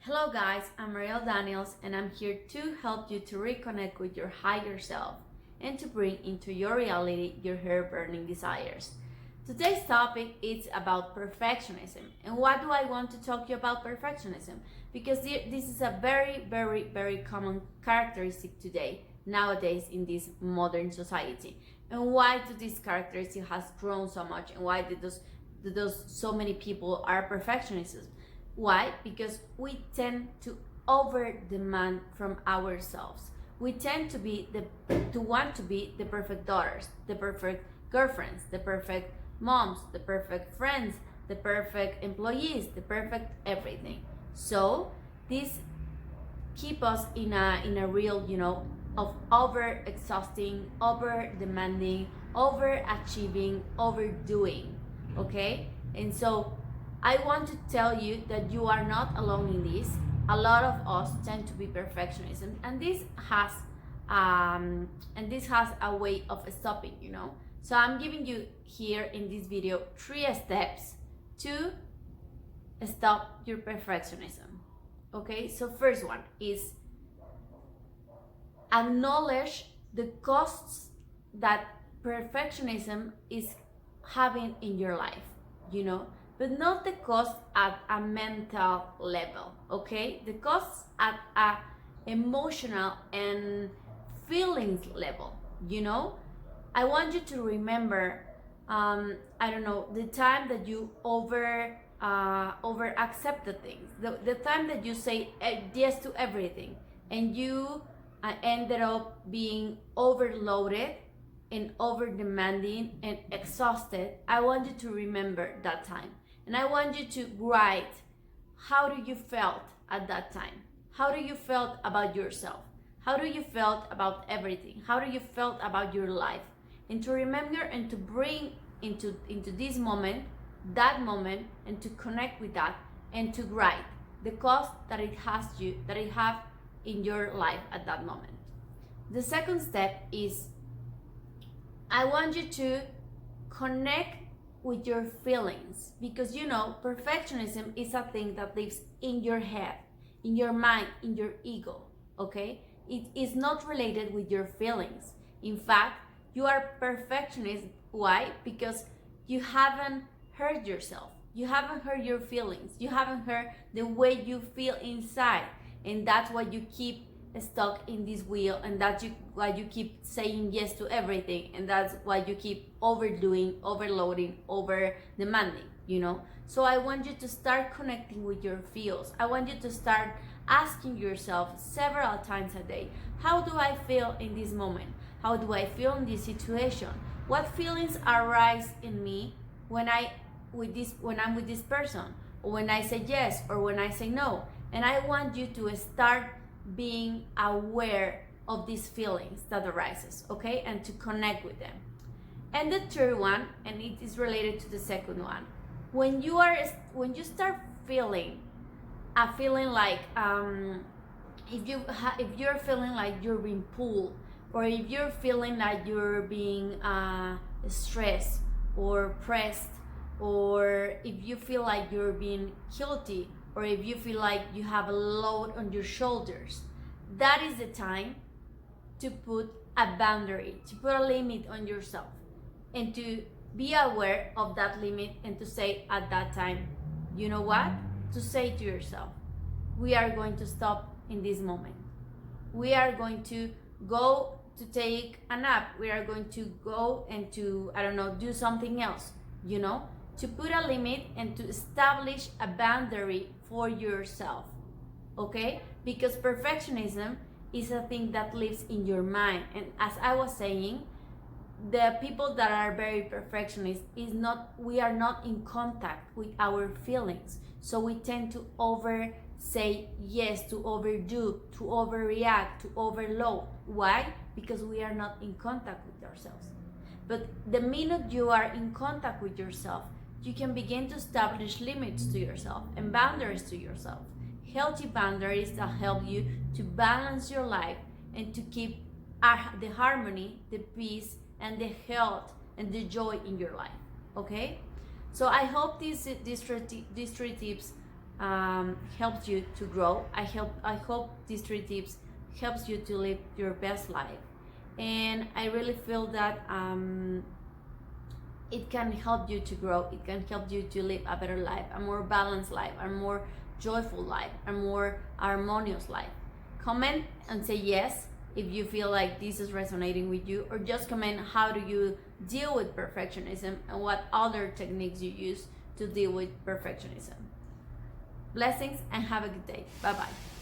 Hello guys, I'm Mariel Daniels and I'm here to help you to reconnect with your higher self and to bring into your reality your hair-burning desires. Today's topic is about perfectionism. And why do I want to talk to you about perfectionism? Because this is a very common characteristic today, nowadays in this modern society. And why do this characteristic has grown so much and why did those so many people are perfectionists? Why? Because we tend to over demand from ourselves. We tend to want to be the perfect daughters, the perfect girlfriends, the perfect moms, the perfect friends, the perfect employees, the perfect everything. So this keep us in a real, of over exhausting, over demanding, over achieving, overdoing. Okay? And so I want to tell you that you are not alone in this. A lot of us tend to be perfectionists, and this has a way of stopping. So I'm giving you here in this video 3 steps to stop your perfectionism. Okay, so first one is acknowledge the costs that perfectionism is having in your life, but not the cost at a mental level, okay? The costs at a emotional and feelings level. I want you to remember, the time that you over accepted things, the time that you say yes to everything, and you ended up being overloaded and over demanding and exhausted. I want you to remember that time. And I want you to write, how do you felt at that time? How do you felt about yourself? How do you felt about everything? How do you felt about your life? And to remember and to bring into this moment, that moment, and to connect with that and to write the cost that it have in your life at that moment. The second step is I want you to connect with your feelings, because perfectionism is a thing that lives in your head, in your mind, in your ego. Okay, it is not related with your feelings. In fact, you are perfectionist. Why? Because you haven't heard yourself, you haven't heard your feelings, you haven't heard the way you feel inside, and that's why you keep stuck in this wheel, and that's why you keep saying yes to everything, and that's why you keep overdoing, overloading, over demanding. So I want you to start connecting with your feels. I want you to start asking yourself several times a day, how do I feel in this moment? How do I feel in this situation? What feelings arise in me when I'm with this person, or when I say yes, or when I say no? And I want you to start being aware of these feelings that arises, okay, and to connect with them. And the third one, and it is related to the second one, when you start feeling a feeling like if you're feeling like you're being pulled, or if you're feeling like you're being stressed or pressed, or if you feel like you're being guilty, or if you feel like you have a load on your shoulders, that is the time to put a boundary, to put a limit on yourself, and to be aware of that limit, and to say at that time, you know what? To say to yourself, we are going to stop in this moment. We are going to go to take a nap. We are going to go and to, do something else, to put a limit and to establish a boundary for yourself, okay? Because perfectionism is a thing that lives in your mind. And as I was saying, the people that are very perfectionist we are not in contact with our feelings. So we tend to over say yes, to overdo, to overreact, to overload. Why? Because we are not in contact with ourselves. But the minute you are in contact with yourself, you can begin to establish limits to yourself and boundaries to yourself. Healthy boundaries that help you to balance your life and to keep the harmony, the peace, and the health and the joy in your life. Okay? So I hope these 3 tips helps you to grow. I hope these 3 tips helps you to live your best life, and I really feel that it can help you to grow. It can help you to live a better life, a more balanced life, a more joyful life, a more harmonious life. Comment and say yes if you feel like this is resonating with you, or just comment how do you deal with perfectionism and what other techniques you use to deal with perfectionism. Blessings and have a good day. Bye bye.